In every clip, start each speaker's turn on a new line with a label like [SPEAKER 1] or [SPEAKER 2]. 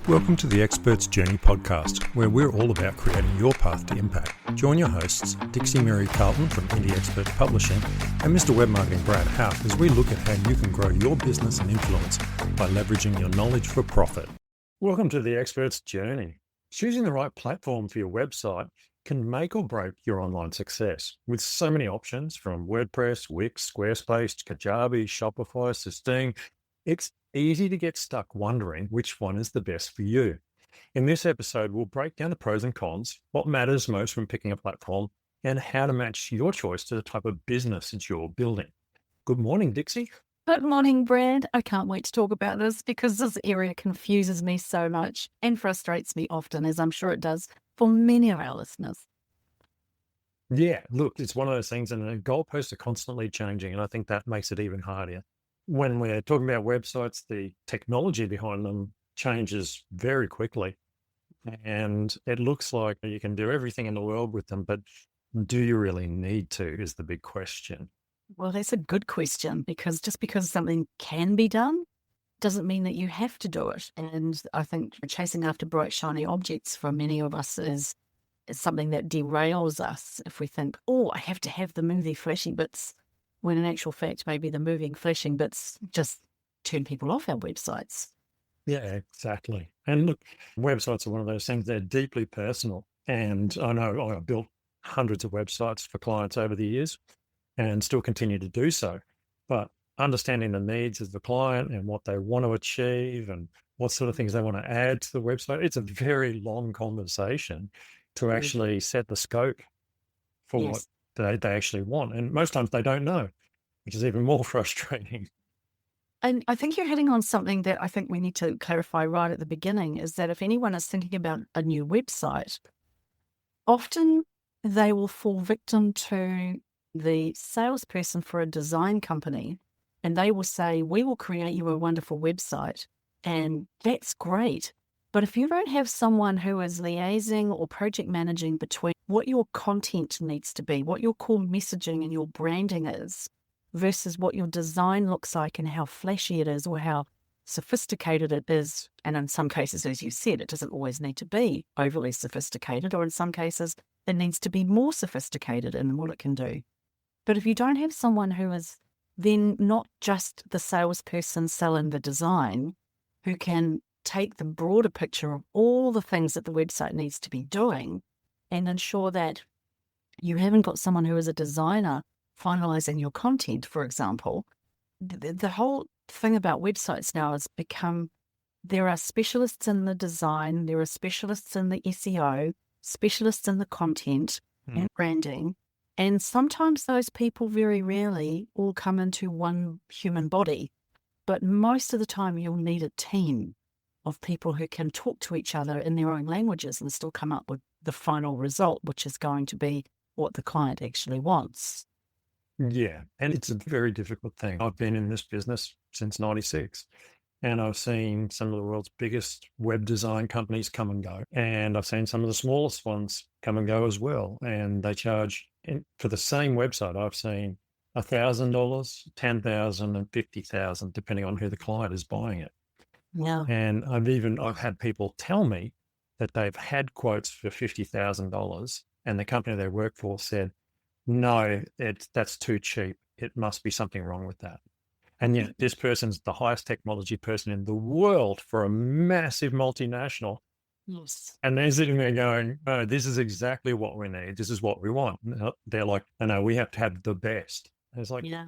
[SPEAKER 1] Welcome to the Expert's Journey podcast, where we're all about creating your path to impact. Join your hosts, Dixie Mary Carlton from Indie Expert Publishing and Mr. Web Marketing Brad Houck, as we look at how you can grow your business and influence by leveraging your knowledge for profit. Welcome to the Expert's Journey. Choosing the right platform for your website can make or break your online success. With so many options from WordPress, Wix, Squarespace, Kajabi, Shopify, Sustain, it's easy to get stuck wondering which one is the best for you. In this episode, we'll break down the pros and cons, what matters most when picking a platform, and how to match your choice to the type of business that you're building. Good morning, Dixie.
[SPEAKER 2] Good morning, Brad. I can't wait to talk about this because this area confuses me so much and frustrates me often, as I'm sure it does for many of our listeners.
[SPEAKER 1] Yeah, look, it's one of those things, and the goalposts are constantly changing, and I think that makes it even harder. When we're talking about websites, the technology behind them changes very quickly. And it looks like you can do everything in the world with them, but do you really need to is the big question.
[SPEAKER 2] Well, that's a good question, because just because something can be done doesn't mean that you have to do it. And I think chasing after bright, shiny objects for many of us is something that derails us if we think, oh, I have to have the movie flashy bits, when in actual fact, maybe the moving flashing bits just turn people off our websites.
[SPEAKER 1] Yeah, exactly. And look, websites are one of those things, they're deeply personal. And I know I've built hundreds of websites for clients over the years and still continue to do so. But understanding the needs of the client and what they want to achieve and what sort of things they want to add to the website, it's a very long conversation to actually set the scope for what they actually want. And most times they don't know, which is even more frustrating.
[SPEAKER 2] And I think you're hitting on something that I think we need to clarify right at the beginning, is that if anyone is thinking about a new website, often they will fall victim to the salesperson for a design company, and they will say, we will create you a wonderful website, and that's great. But if you don't have someone who is liaising or project managing between what your content needs to be, what your core messaging and your branding is, versus what your design looks like and how flashy it is or how sophisticated it is. And in some cases, as you said, it doesn't always need to be overly sophisticated, or in some cases, it needs to be more sophisticated in what it can do. But if you don't have someone who is then not just the salesperson selling the design, who can take the broader picture of all the things that the website needs to be doing and ensure that you haven't got someone who is a designer finalizing your content, for example, the whole thing about websites now has become, there are specialists in the design, there are specialists in the SEO, specialists in the content and branding. And sometimes those people very rarely all come into one human body. But most of the time you'll need a team of people who can talk to each other in their own languages and still come up with the final result, which is going to be what the client actually wants.
[SPEAKER 1] Yeah, and it's a very difficult thing. I've been in this business since 96, and I've seen some of the world's biggest web design companies come and go. And I've seen some of the smallest ones come and go as well. And they charge for the same website. I've seen $1,000, $10,000 and $50,000, depending on who the client is buying it.
[SPEAKER 2] Yeah.
[SPEAKER 1] And I've had people tell me that they've had quotes for $50,000 and the company they work for said, no, that's too cheap. It must be something wrong with that. And yet this person's the highest technology person in the world for a massive multinational.
[SPEAKER 2] Yes.
[SPEAKER 1] And they're sitting there going, oh, this is exactly what we need. This is what we want. They're like, no, we have to have the best. And it's like,
[SPEAKER 2] Yeah.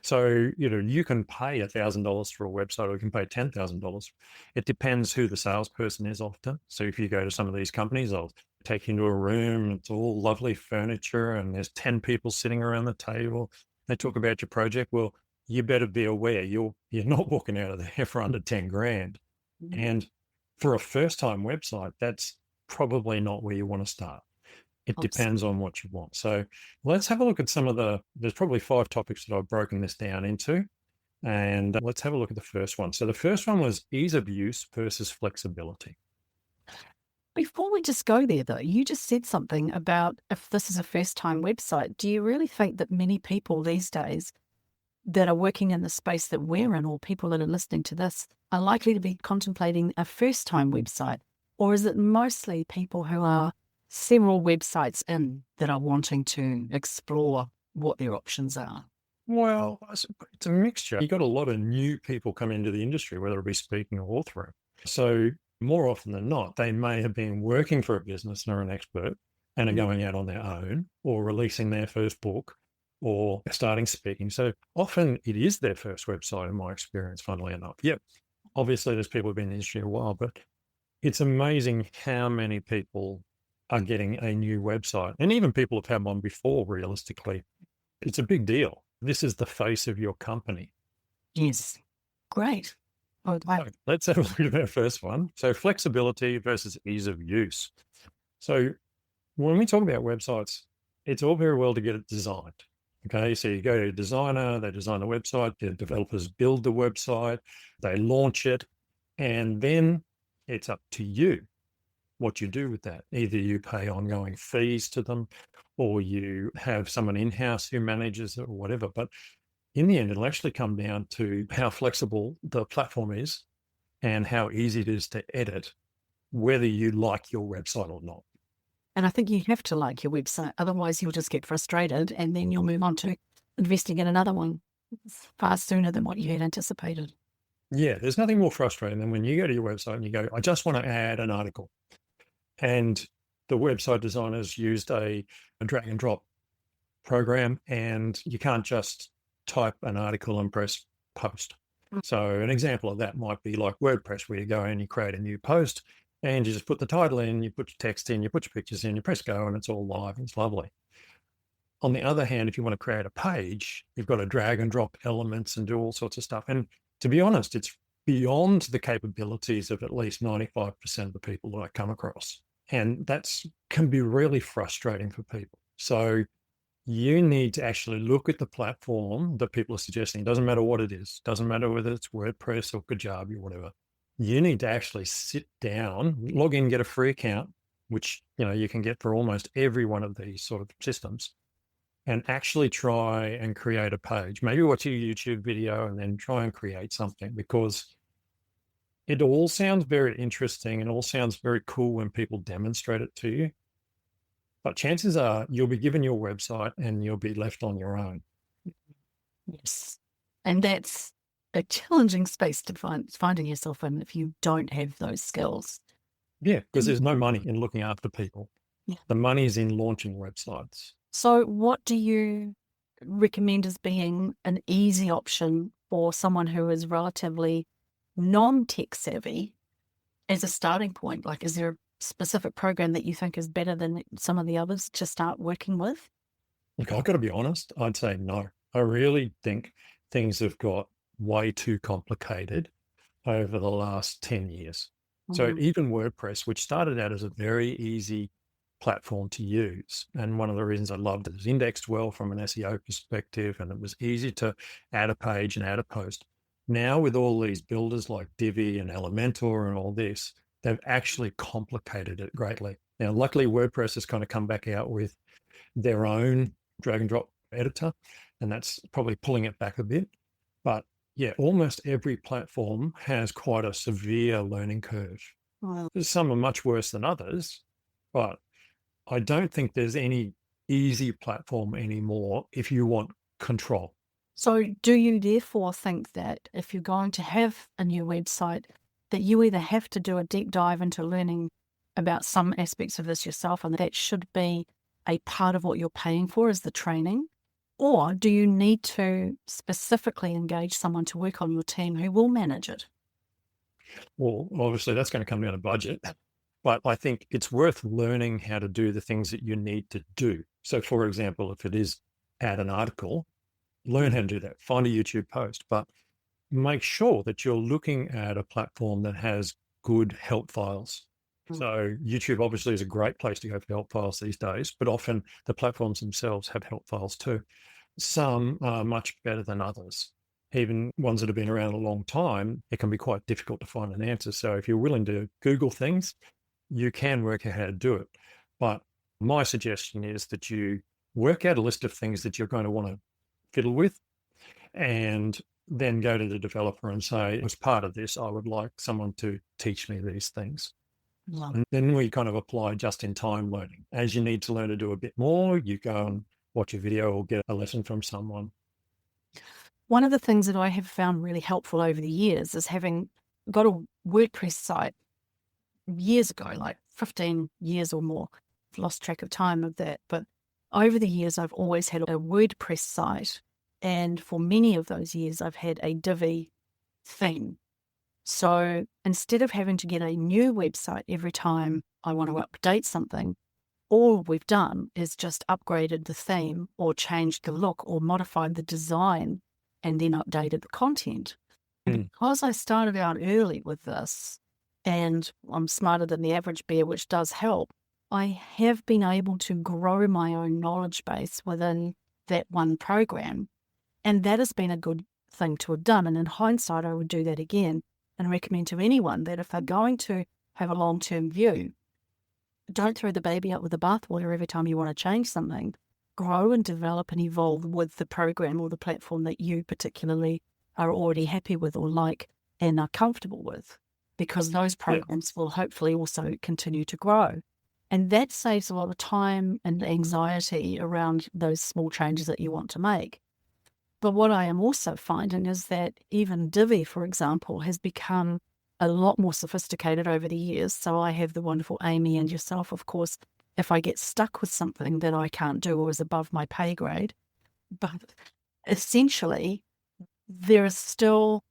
[SPEAKER 1] so, you can pay $1,000 for a website, or you can pay $10,000. It depends who the salesperson is often. So if you go to some of these companies, they'll take you into a room, it's all lovely furniture, and there's 10 people sitting around the table. They talk about your project. Well, you better be aware you're not walking out of there for under 10 grand.
[SPEAKER 2] Mm-hmm.
[SPEAKER 1] And for a first-time website, that's probably not where you want to start. It depends on what you want. So let's have a look at there's probably 5 topics that I've broken this down into. And let's have a look at the first one. So the first one was ease of use versus flexibility.
[SPEAKER 2] Before we just go there, though, you just said something about if this is a first-time website. Do you really think that many people these days that are working in the space that we're in, or people that are listening to this, are likely to be contemplating a first-time website? Or is it mostly people who are several websites in that are wanting to explore what their options are?
[SPEAKER 1] Well, it's a mixture. You got a lot of new people come into the industry, whether it be speaking or authoring. So more often than not, they may have been working for a business and are an expert and are going out on their own or releasing their first book or starting speaking. So often it is their first website, in my experience, funnily enough. Yep. Obviously, there's people who've been in the industry a while, but it's amazing how many people are getting a new website. And even people have had one before, realistically. It's a big deal. This is the face of your company.
[SPEAKER 2] Yes. Great. Oh, wow.
[SPEAKER 1] So let's have a look at our first one. So flexibility versus ease of use. So when we talk about websites, it's all very well to get it designed. Okay, so you go to a designer, they design the website, the developers build the website, they launch it, and then it's up to you what you do with that. Either you pay ongoing fees to them or you have someone in-house who manages it or whatever. But in the end, it'll actually come down to how flexible the platform is and how easy it is to edit, whether you like your website or not.
[SPEAKER 2] And I think you have to like your website. Otherwise, you'll just get frustrated and then you'll move on to investing in another one far sooner than what you had anticipated.
[SPEAKER 1] Yeah, there's nothing more frustrating than when you go to your website and you go, I just want to add an article. And the website designers used a drag and drop program, and you can't just type an article and press post. So an example of that might be like WordPress, where you go and you create a new post and you just put the title in, you put your text in, you put your pictures in, you press go, and it's all live and it's lovely. On the other hand, if you want to create a page, you've got to drag and drop elements and do all sorts of stuff. And to be honest, it's beyond the capabilities of at least 95% of the people that I come across. And that's can be really frustrating for people. So you need to actually look at the platform that people are suggesting. It doesn't matter what it is. It doesn't matter whether it's WordPress or Kajabi or whatever. You need to actually sit down, log in, get a free account, which you can get for almost every one of these sort of systems, and actually try and create a page. Maybe watch a YouTube video and then try and create something, because it all sounds very interesting and all sounds very cool when people demonstrate it to you. But chances are you'll be given your website and you'll be left on your own.
[SPEAKER 2] Yes. And that's a challenging space to finding yourself in if you don't have those skills.
[SPEAKER 1] Yeah, because there's no money in looking after people.
[SPEAKER 2] Yeah.
[SPEAKER 1] The money is in launching websites.
[SPEAKER 2] So what do you recommend as being an easy option for someone who is relatively non-tech savvy as a starting point? Like, is there a specific program that you think is better than some of the others to start working with?
[SPEAKER 1] Look, I've got to be honest, I'd say no. I really think things have got way too complicated over the last 10 years. So even WordPress, which started out as a very easy platform to use, and one of the reasons I loved it is indexed well from an SEO perspective, and it was easy to add a page and add a post. Now with all these builders like Divi and Elementor and all this, they've actually complicated it greatly. Now, luckily, WordPress has kind of come back out with their own drag and drop editor, and that's probably pulling it back a bit. But yeah, almost every platform has quite a severe learning curve.
[SPEAKER 2] Well,
[SPEAKER 1] Some are much worse than others, but I don't think there's any easy platform anymore if you want control.
[SPEAKER 2] so do you therefore think that if you're going to have a new website, that you either have to do a deep dive into learning about some aspects of this yourself, and that should be a part of what you're paying for is the training? Or do you need to specifically engage someone to work on your team who will manage it?
[SPEAKER 1] Well, obviously that's going to come down to budget, but I think it's worth learning how to do the things that you need to do. So for example, if it is add an article, learn how to do that, find a YouTube post, but make sure that you're looking at a platform that has good help files. So YouTube obviously is a great place to go for help files these days, but often the platforms themselves have help files too. Some are much better than others. Even ones that have been around a long time, it can be quite difficult to find an answer. So if you're willing to Google things, you can work out how to do it. But my suggestion is that you work out a list of things that you're going to want to fiddle with, and then go to the developer and say, as part of this, I would like someone to teach me these things.
[SPEAKER 2] Wow.
[SPEAKER 1] And then we kind of apply just-in-time learning. As you need to learn to do a bit more, you go and watch a video or get a lesson from someone.
[SPEAKER 2] One of the things that I have found really helpful over the years is having got a WordPress site years ago, like 15 years or more. I've lost track of time of that. But over the years, I've always had a WordPress site. And for many of those years, I've had a Divi theme. So instead of having to get a new website every time I want to update something, all we've done is just upgraded the theme or changed the look or modified the design and then updated the content. And because I started out early with this, and I'm smarter than the average bear, which does help, I have been able to grow my own knowledge base within that one program. And that has been a good thing to have done. And in hindsight, I would do that again and recommend to anyone that if they're going to have a long-term view, don't throw the baby out with the bathwater every time you want to change something. Grow and develop and evolve with the program or the platform that you particularly are already happy with or like and are comfortable with, because those programs will hopefully also continue to grow. And that saves a lot of time and anxiety around those small changes that you want to make. But what I am also finding is that even Divi, for example, has become a lot more sophisticated over the years. So I have the wonderful Amy and yourself, of course, if I get stuck with something that I can't do or is above my pay grade. But essentially, there is still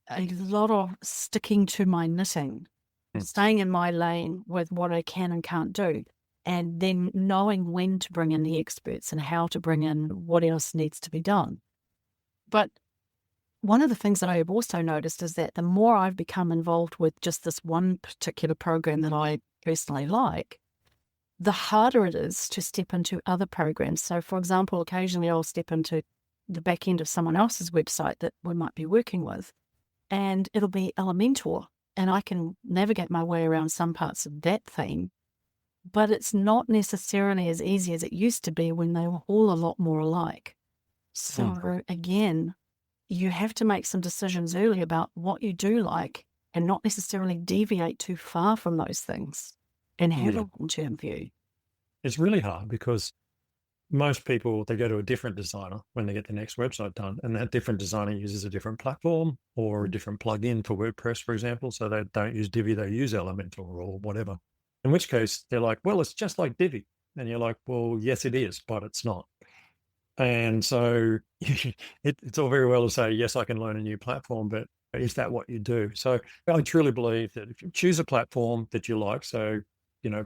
[SPEAKER 2] a lot of sticking to my knitting, staying in my lane with what I can and can't do, and then knowing when to bring in the experts and how to bring in what else needs to be done. But one of the things that I have also noticed is that the more I've become involved with just this one particular program that I personally like, the harder it is to step into other programs. So, for example, occasionally I'll step into the back end of someone else's website that we might be working with, and it'll be Elementor, and I can navigate my way around some parts of that theme, but it's not necessarily as easy as it used to be when they were all a lot more alike. So again, you have to make some decisions early about what you do like and not necessarily deviate too far from those things and have a long-term view.
[SPEAKER 1] It's really hard because most people, they go to a different designer when they get the next website done, and that different designer uses a different platform or a different plugin for WordPress, for example. So they don't use Divi, they use Elementor or whatever. In which case they're like, well, it's just like Divi. And you're like, well, yes, it is, but it's not. And so it's all very well to say, yes, I can learn a new platform, but is that what you do? So I truly believe that if you choose a platform that you like, so,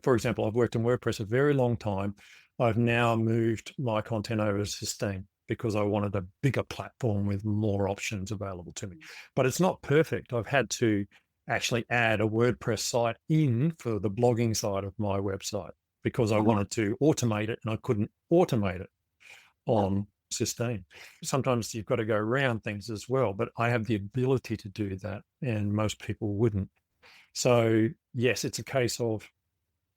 [SPEAKER 1] for example, I've worked in WordPress a very long time. I've now moved my content over to Sustain because I wanted a bigger platform with more options available to me. But it's not perfect. I've had to actually add a WordPress site in for the blogging side of my website because I wanted to automate it and I couldn't automate it on Sustain. Sometimes you've got to go around things as well, but I have the ability to do that and most people wouldn't. So yes, it's a case of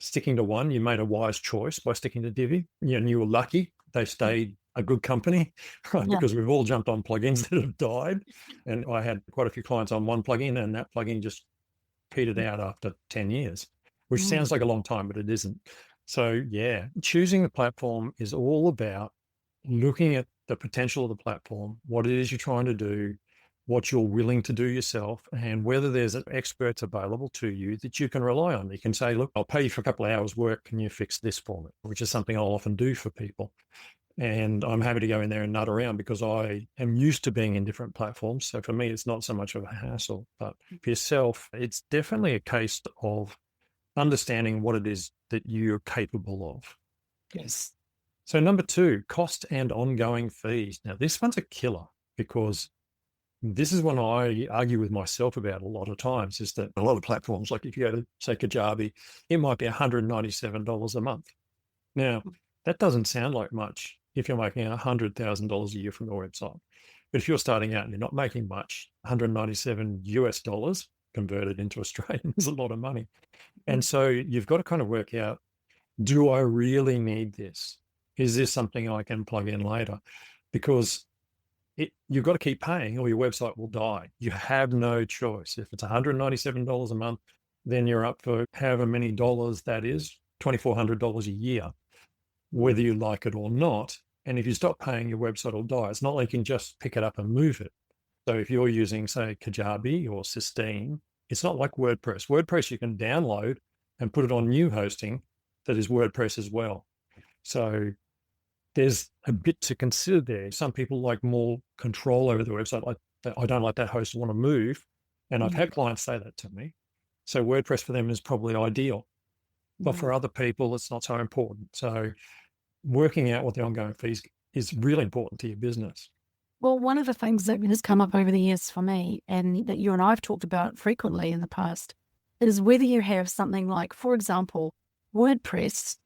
[SPEAKER 1] sticking to one. You made a wise choice by sticking to Divi. And you were lucky they stayed a good company, right? Because we've all jumped on plugins that have died. And I had quite a few clients on one plugin and that plugin just petered out after 10 years, which sounds like a long time, but it isn't. So yeah, choosing the platform is all about looking at the potential of the platform, what it is you're trying to do, what you're willing to do yourself, and whether there's experts available to you that you can rely on. You can say, look, I'll pay you for a couple of hours work. Can you fix this for me? Which is something I'll often do for people. And I'm happy to go in there and nut around because I am used to being in different platforms. So for me, it's not so much of a hassle, but for yourself, it's definitely a case of understanding what it is that you're capable of.
[SPEAKER 2] Yes.
[SPEAKER 1] So number 2, cost and ongoing fees. Now this one's a killer because this is one I argue with myself about a lot of times, is that a lot of platforms, like if you go to say Kajabi, it might be $197 a month. Now that doesn't sound like much if you're making $100,000 a year from your website. But if you're starting out and you're not making much, 197 US dollars converted into Australian is a lot of money. And so you've got to kind of work out, do I really need this? Is this something I can plug in later? Because you've got to keep paying or your website will die. You have no choice. If it's $197 a month, then you're up for however many dollars that is, $2,400 a year, whether you like it or not. And if you stop paying, your website will die. It's not like you can just pick it up and move it. So if you're using, say, Kajabi or Sistine, it's not like WordPress. WordPress you can download and put it on new hosting that is WordPress as well. So there's a bit to consider there. Some people like more control over the website. Like, I don't like that host, I want to move. And I've had clients say that to me. So WordPress for them is probably ideal. But for other people, it's not so important. So working out what the ongoing fees is really important to your business.
[SPEAKER 2] Well, one of the things that has come up over the years for me, and that you and I have talked about frequently in the past, is whether you have something like, for example, WordPress.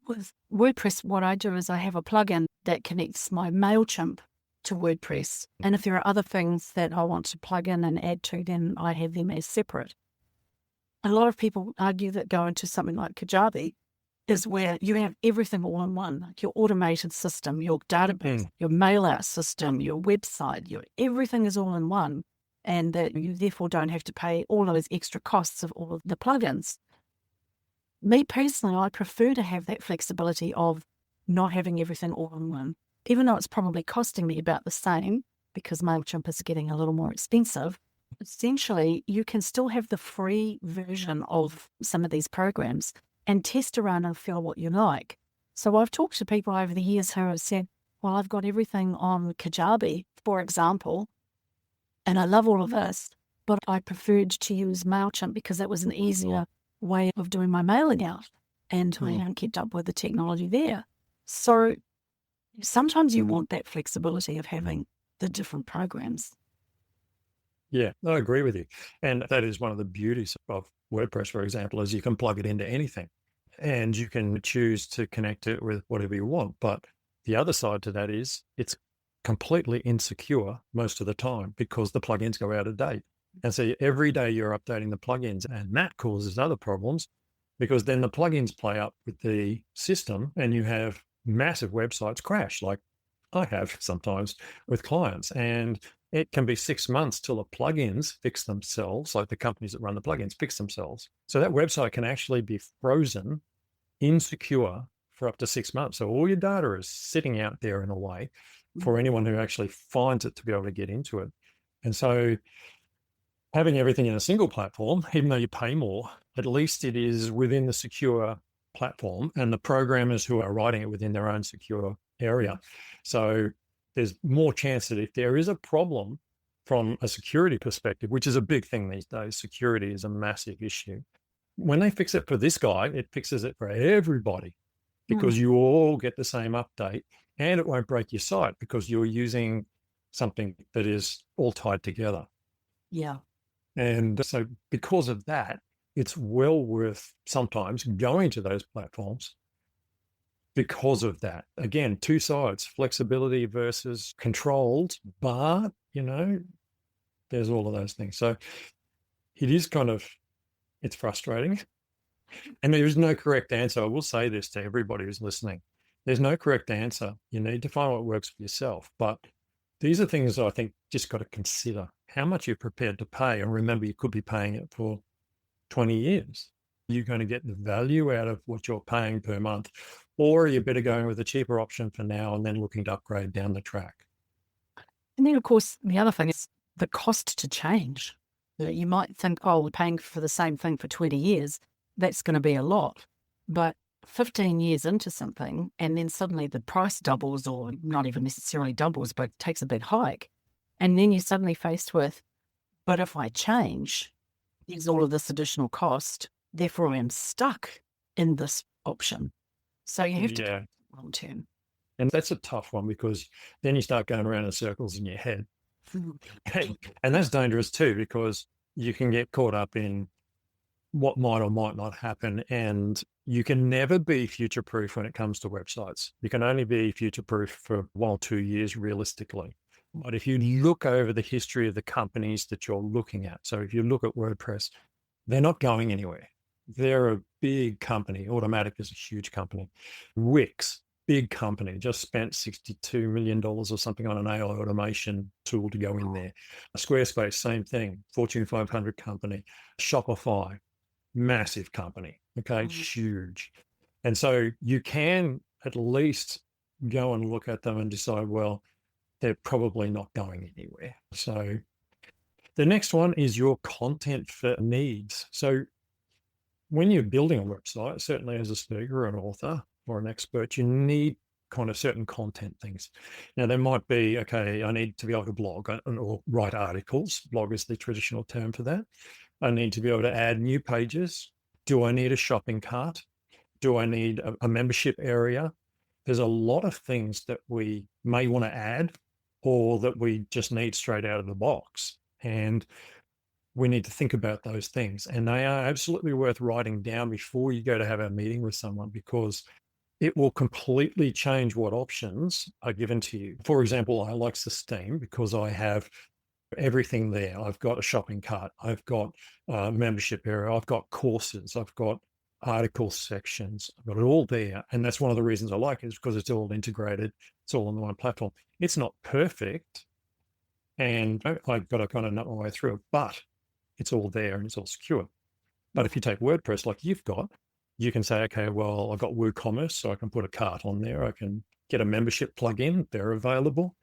[SPEAKER 2] With WordPress, what I do is I have a plugin that connects my MailChimp to WordPress. And if there are other things that I want to plug in and add to, then I have them as separate. A lot of people argue that going to something like Kajabi is where you have everything all in one, like your automated system, your database, your mail out system, your website, everything is all in one. And that you therefore don't have to pay all those extra costs of all of the plugins. Me personally, I prefer to have that flexibility of not having everything all in one, even though it's probably costing me about the same because MailChimp is getting a little more expensive. Essentially, you can still have the free version of some of these programs and test around and feel what you like. So I've talked to people over the years who have said, well, I've got everything on Kajabi, for example, and I love all of this, but I preferred to use MailChimp because that was an easier way of doing my mailing out, and I haven't kept up with the technology there. So sometimes you want that flexibility of having the different programs.
[SPEAKER 1] Yeah, I agree with you. And that is one of the beauties of WordPress, for example, is you can plug it into anything and you can choose to connect it with whatever you want. But the other side to that is it's completely insecure most of the time because the plugins go out of date. And so every day you're updating the plugins, and that causes other problems because then the plugins play up with the system and you have massive websites crash, like I have sometimes with clients. And it can be 6 months till the plugins fix themselves, like the companies that run the plugins fix themselves. So that website can actually be frozen, insecure for up to 6 months. So all your data is sitting out there in a way for anyone who actually finds it to be able to get into it. And so having everything in a single platform, even though you pay more, at least it is within the secure platform and the programmers who are writing it within their own secure area. So there's more chance that if there is a problem from a security perspective, which is a big thing these days, security is a massive issue. When they fix it for this guy, it fixes it for everybody because you all get the same update, and it won't break your site because you're using something that is all tied together.
[SPEAKER 2] Yeah.
[SPEAKER 1] And so because of that, it's well worth sometimes going to those platforms because of that. Again, two sides, flexibility versus controlled, but, there's all of those things. So it is it's frustrating. And there is no correct answer. I will say this to everybody who's listening. There's no correct answer. You need to find what works for yourself. But these are things that I think just got to consider how much you're prepared to pay. And remember, you could be paying it for 20 years. You're going to get the value out of what you're paying per month, or you better going with a cheaper option for now and then looking to upgrade down the track.
[SPEAKER 2] And then, of course, the other thing is the cost to change. You might think, oh, we're paying for the same thing for 20 years. That's going to be a lot. But 15 years into something, and then suddenly the price doubles, or not even necessarily doubles, but takes a big hike. And then you're suddenly faced with, but if I change, there's all of this additional cost. Therefore, I'm stuck in this option. So you have to think long term.
[SPEAKER 1] And that's a tough one because then you start going around in circles in your head. And that's dangerous too, because you can get caught up in what might or might not happen. And you can never be future-proof when it comes to websites. You can only be future-proof for 1 or 2 years realistically. But if you look over the history of the companies that you're looking at, so if you look at WordPress, they're not going anywhere. They're a big company. Automatic is a huge company. Wix, big company, just spent $62 million or something on an AI automation tool to go in there. Squarespace, same thing, Fortune 500 company. Shopify, massive company, okay, huge. And so you can at least go and look at them and decide, well, they're probably not going anywhere. So the next one is your content for needs. So when you're building a website, certainly as a speaker, an author, or an expert, you need kind of certain content things. Now, there might be, okay, I need to be able to blog or write articles. Blog is the traditional term for that. I need to be able to add new pages. Do I need a shopping cart? Do I need a membership area? There's a lot of things that we may want to add or that we just need straight out of the box. And we need to think about those things. And they are absolutely worth writing down before you go to have a meeting with someone, because it will completely change what options are given to you. For example, I like Sustain because I have everything there. I've got a shopping cart. I've got a membership area. I've got courses. I've got article sections. I've got it all there. And that's one of the reasons I like it, is because it's all integrated. It's all on one platform. It's not perfect. And I've got to kind of nut my way through it, but it's all there and it's all secure. But if you take WordPress like you've got, you can say, okay, well, I've got WooCommerce, so I can put a cart on there. I can get a membership plugin. They're available.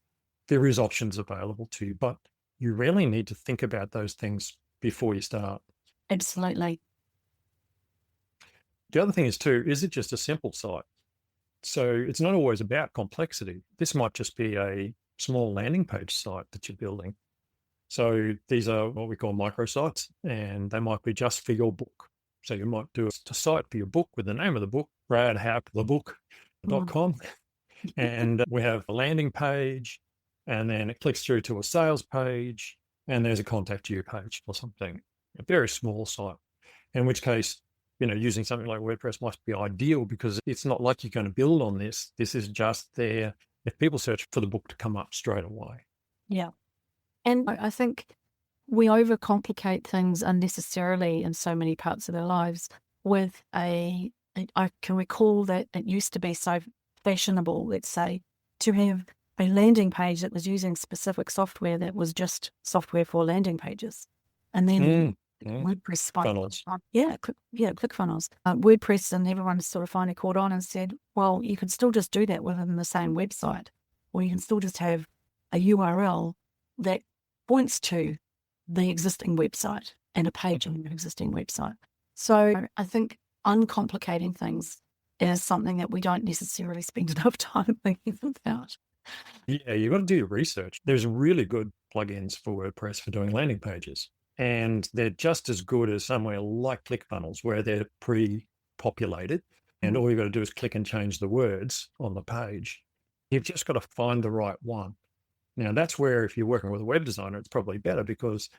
[SPEAKER 1] There is options available to you, but you really need to think about those things before you start.
[SPEAKER 2] Absolutely.
[SPEAKER 1] The other thing is too, is it just a simple site? So it's not always about complexity. This might just be a small landing page site that you're building. So these are what we call microsites, and they might be just for your book. So you might do a site for your book with the name of the book, bradhouckthebook.com. And we have a landing page, and then it clicks through to a sales page, and there's a contact you page or something. A very small site, in which case, using something like WordPress must be ideal, because it's not like you're going to build on this. This is just there if people search for the book to come up straight away.
[SPEAKER 2] Yeah. And I think we overcomplicate things unnecessarily in so many parts of our lives with I can recall that it used to be so fashionable, let's say, to have a landing page that was using specific software that was just software for landing pages. And then WordPress
[SPEAKER 1] funnels.
[SPEAKER 2] ClickFunnels. WordPress and everyone sort of finally caught on and said, well, you can still just do that within the same website, or you can still just have a URL that points to the existing website and a page on your existing website. So I think uncomplicating things is something that we don't necessarily spend enough time thinking about.
[SPEAKER 1] Yeah, you've got to do your research. There's really good plugins for WordPress for doing landing pages, and they're just as good as somewhere like ClickFunnels, where they're pre-populated, and all you've got to do is click and change the words on the page. You've just got to find the right one. Now, that's where if you're working with a web designer, it's probably better, because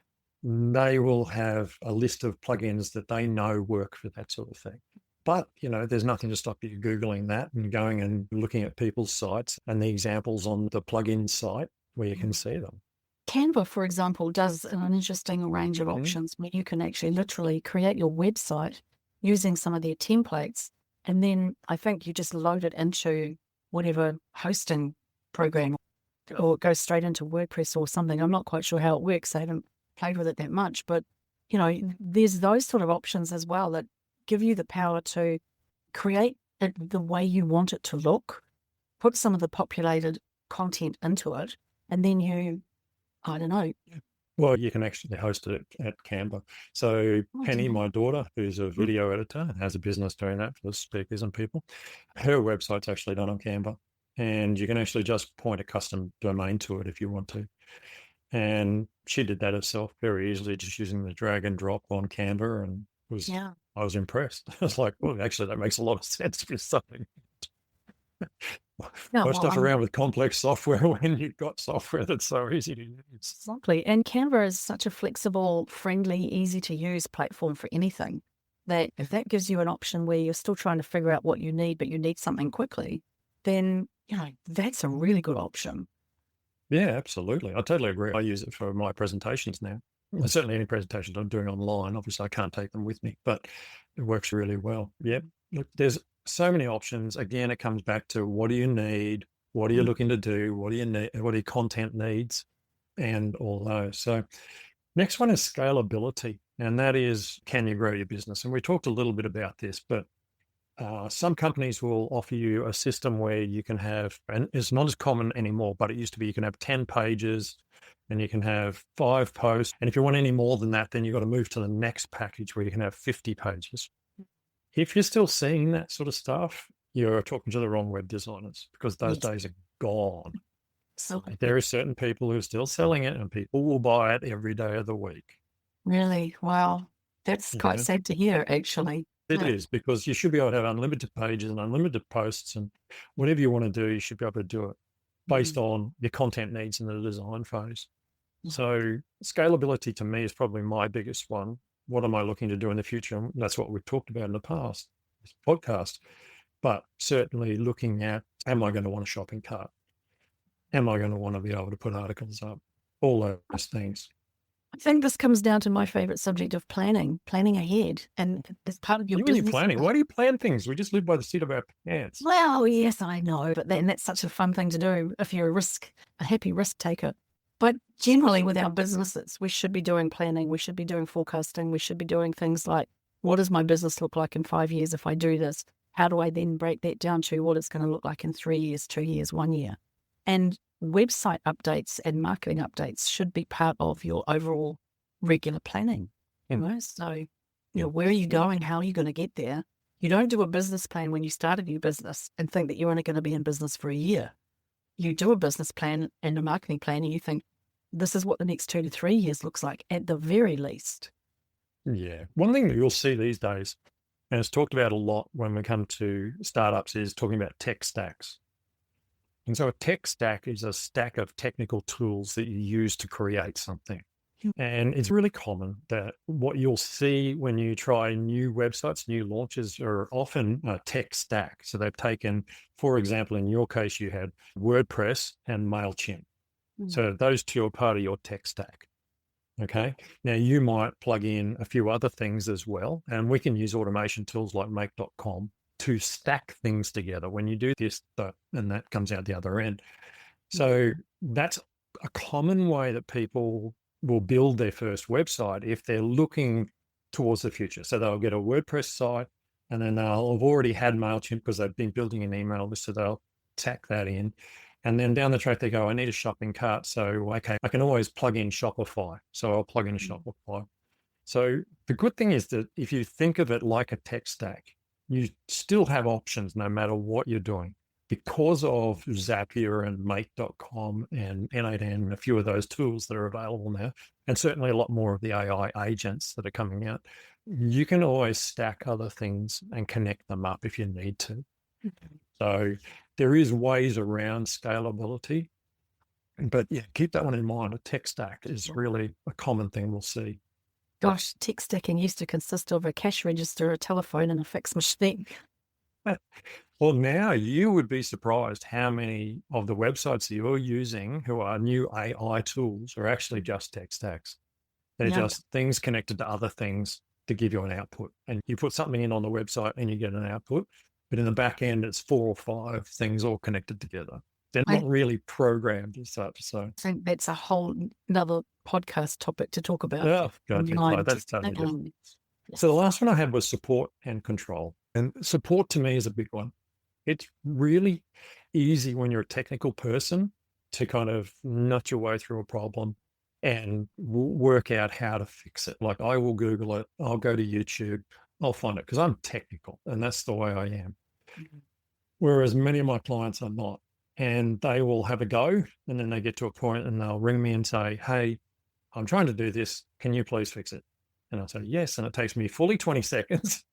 [SPEAKER 1] they will have a list of plugins that they know work for that sort of thing. But, there's nothing to stop you Googling that and going and looking at people's sites and the examples on the plugin site where you can see them.
[SPEAKER 2] Canva, for example, does an interesting range of options where you can actually literally create your website using some of their templates. And then I think you just load it into whatever hosting program, or it goes straight into WordPress or something. I'm not quite sure how it works. I haven't played with it that much, but there's those sort of options as well that give you the power to create it the way you want it to look, put some of the populated content into it, and then well,
[SPEAKER 1] you can actually host it at Canva. So Penny, my daughter, who's a video editor and has a business doing that for speakers and people, her website's actually done on Canva. And you can actually just point a custom domain to it if you want to. And she did that herself very easily, just using the drag and drop on Canva, and I was impressed. I was like, well, actually, that makes a lot of sense for something. Stuff around with complex software when you've got software that's so easy to use.
[SPEAKER 2] Exactly. And Canva is such a flexible, friendly, easy to use platform for anything, that if that gives you an option where you're still trying to figure out what you need, but you need something quickly, then that's a really good option.
[SPEAKER 1] Yeah, absolutely. I totally agree. I use it for my presentations now. Certainly any presentations I'm doing online, obviously I can't take them with me, but it works really well. Yeah. Look, there's so many options. Again, it comes back to what do you need? What are you looking to do? What do you need? What are your content needs? And all those. So next one is scalability. And that is, can you grow your business? And we talked a little bit about this, but some companies will offer you a system where you can have, and it's not as common anymore, but it used to be, you can have 10 pages and you can have 5 posts. And if you want any more than that, then you've got to move to the next package where you can have 50 pages. If you're still seeing that sort of stuff, you're talking to the wrong web designers, because those days are gone.
[SPEAKER 2] So
[SPEAKER 1] There are certain people who are still selling it, and people will buy it every day of the week.
[SPEAKER 2] really, wow, that's quite sad to hear, actually.
[SPEAKER 1] It is, because you should be able to have unlimited pages and unlimited posts, and whatever you want to do, you should be able to do it based on your content needs in the design phase. So scalability to me is probably my biggest one. What am I looking to do in the future? And that's what we've talked about in the past, this podcast. But certainly looking at, am I going to want a shopping cart? Am I going to want to be able to put articles up? All those things.
[SPEAKER 2] I think this comes down to my favorite subject of planning ahead. And as part of your
[SPEAKER 1] When you're
[SPEAKER 2] business.
[SPEAKER 1] planning, why do you plan things? We just live by the seat of our pants.
[SPEAKER 2] Well, yes, I know, but then that's such a fun thing to do if you're a happy risk taker. But generally with our businesses, we should be doing planning, we should be doing forecasting, we should be doing things like, what does my business look like in 5 years if I do this? How do I then break that down to what it's going to look like in 3 years, 2 years, 1 year? And website updates and marketing updates should be part of your overall regular planning. So, where are you going? How are you going to get there? You don't do a business plan when you start a new business and think that you're only going to be in business for a year. You do a business plan and a marketing plan and you think, this is what the next 2 to 3 years looks like at the very least.
[SPEAKER 1] Yeah. One thing that you'll see these days, and it's talked about a lot when we come to startups, is talking about tech stacks. And so a tech stack is a stack of technical tools that you use to create something. And it's really common that what you'll see when you try new websites, new launches, are often a tech stack. So they've taken, for example, in your case, you had WordPress and MailChimp. So those two are part of your tech stack. Okay. Now you might plug in a few other things as well. And we can use automation tools like make.com to stack things together. When you do this, and that comes out the other end. So that's a common way that people will build their first website if they're looking towards the future. So they'll get a WordPress site, and then they'll have already had MailChimp because they've been building an email list, so they'll tack that in. And then down the track, they go, I need a shopping cart. So, okay, I can always plug in Shopify. So I'll plug in Shopify. So the good thing is that if you think of it like a tech stack, you still have options no matter what you're doing. Because of Zapier and Make.com and N8N and a few of those tools that are available now, and certainly a lot more of the AI agents that are coming out, you can always stack other things and connect them up if you need to. So there is ways around scalability, but yeah, keep that one in mind. A tech stack is really a common thing we'll see.
[SPEAKER 2] Gosh, tech stacking used to consist of a cash register, a telephone, and a fax machine.
[SPEAKER 1] Well, now you would be surprised how many of the websites that you're using who are new AI tools are actually just tech stacks. They're just things connected to other things to give you an output. And you put something in on the website and you get an output. But in the back end, it's 4 or 5 things all connected together. They're not really programmed as such. So
[SPEAKER 2] I think that's a whole another podcast topic to talk about.
[SPEAKER 1] oh, gotcha. That's totally different. So the last one I had was support and control. And support to me is a big one. It's really easy when you're a technical person to kind of nut your way through a problem and work out how to fix it. Like I will Google it, I'll go to YouTube, I'll find it because I'm technical and that's the way I am. Whereas many of my clients are not, and they will have a go and then they get to a point and they'll ring me and say, hey, I'm trying to do this. Can you please fix it? And I'll say, yes. And it takes me fully 20 seconds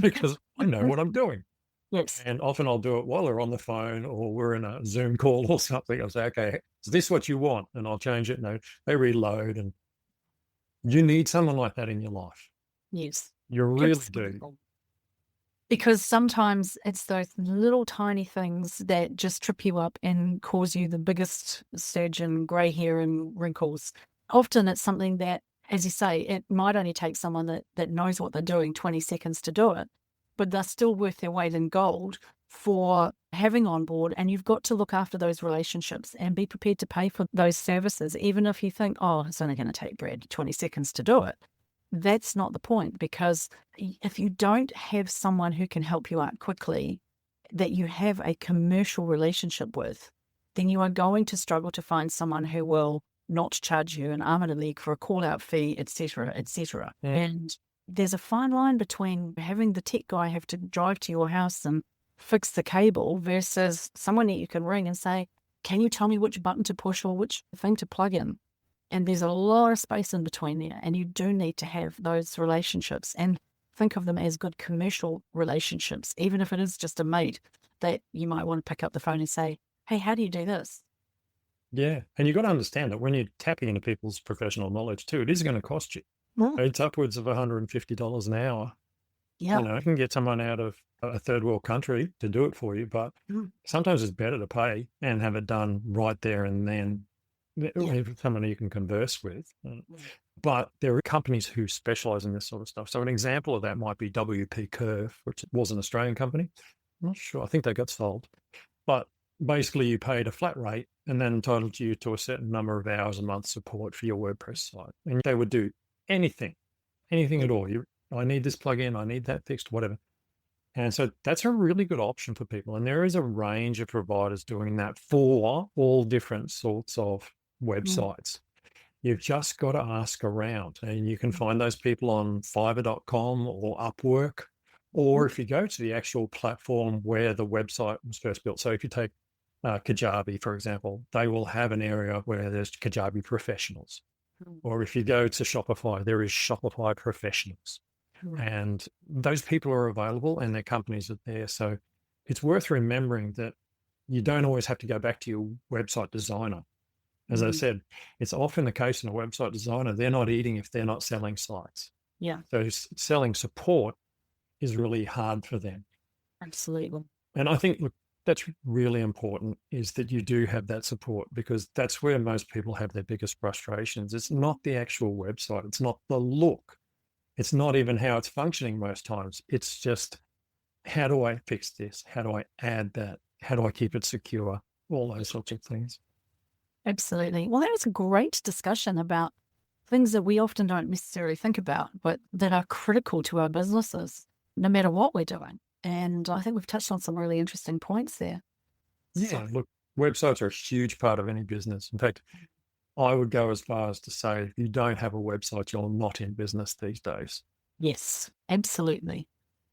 [SPEAKER 1] because I know what I'm doing.
[SPEAKER 2] Yes.
[SPEAKER 1] And often I'll do it while they're on the phone or we're in a Zoom call or something. I'll say, okay, is this what you want? And I'll change it. And they reload. And you need someone like that in your life.
[SPEAKER 2] Yes.
[SPEAKER 1] You really do.
[SPEAKER 2] Because sometimes it's those little tiny things that just trip you up and cause you the biggest surge in grey hair and wrinkles. Often it's something that, as you say, it might only take someone that knows what they're doing 20 seconds to do it. but they're still worth their weight in gold for having on board. And you've got to look after those relationships and be prepared to pay for those services, even if you think, oh, it's only going to take Brad 20 seconds to do it. That's not the point, because if you don't have someone who can help you out quickly, that you have a commercial relationship with, then you are going to struggle to find someone who will not charge you an arm and a leg for a call-out fee, etc., etc. And there's a fine line between having the tech guy have to drive to your house and fix the cable versus someone that you can ring and say, can you tell me which button to push or which thing to plug in? And there's a lot of space in between there, and you do need to have those relationships and think of them as good commercial relationships, even if it is just a mate that you might want to pick up the phone and say, hey, how do you do this?
[SPEAKER 1] Yeah. And you've got to understand that when you're tapping into people's professional knowledge too, it is going to cost you. It's upwards of $150 an hour.
[SPEAKER 2] Yeah.
[SPEAKER 1] You can get someone out of a third world country to do it for you, but sometimes it's better to pay and have it done right there and then. Someone you can converse with. But there are companies who specialize in this sort of stuff. So an example of that might be WP Curve, which was an Australian company. I'm not sure. I think they got sold. But basically you paid a flat rate and then entitled you to a certain number of hours a month support for your WordPress site. And they would do anything at all. I need this plugin, I need that fixed, whatever. And so that's a really good option for people. And there is a range of providers doing that for all different sorts of websites. You've just got to ask around, and you can find those people on fiverr.com or Upwork, or if you go to the actual platform where the website was first built. So if you take Kajabi, for example, they will have an area where there's Kajabi professionals. Or if you go to Shopify, there is Shopify professionals. And those people are available and their companies are there. So it's worth remembering that you don't always have to go back to your website designer. As I said, it's often the case in a website designer, they're not eating if they're not selling sites.
[SPEAKER 2] Yeah.
[SPEAKER 1] So selling support is really hard for them.
[SPEAKER 2] Absolutely.
[SPEAKER 1] And I think, look, that's really important, is that you do have that support, because that's where most people have their biggest frustrations. It's not the actual website. It's not the look. It's not even how it's functioning most times. It's just, how do I fix this? How do I add that? How do I keep it secure? All those sorts of things.
[SPEAKER 2] Absolutely. Well, that was a great discussion about things that we often don't necessarily think about, but that are critical to our businesses, no matter what we're doing. And I think we've touched on some really interesting points there.
[SPEAKER 1] Yeah, look, websites are a huge part of any business. In fact, I would go as far as to say, if you don't have a website, you're not in business these days.
[SPEAKER 2] Yes, absolutely.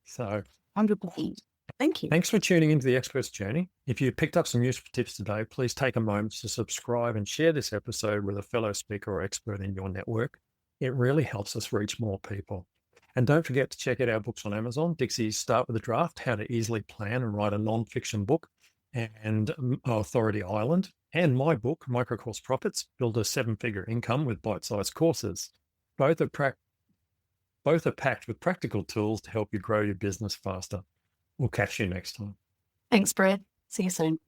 [SPEAKER 1] So
[SPEAKER 2] 100%. Thank you.
[SPEAKER 1] Thanks for tuning into the Expert's Journey. If you picked up some useful tips today, please take a moment to subscribe and share this episode with a fellow speaker or expert in your network. It really helps us reach more people. And don't forget to check out our books on Amazon, Dixie's Start with a Draft, How to Easily Plan and Write a Non-Fiction Book, and Authority Island, and my book, Microcourse Profits, Build a Seven-Figure Income with Bite-Sized Courses. Both are packed with practical tools to help you grow your business faster. We'll catch you next time.
[SPEAKER 2] Thanks, Brad. See you soon.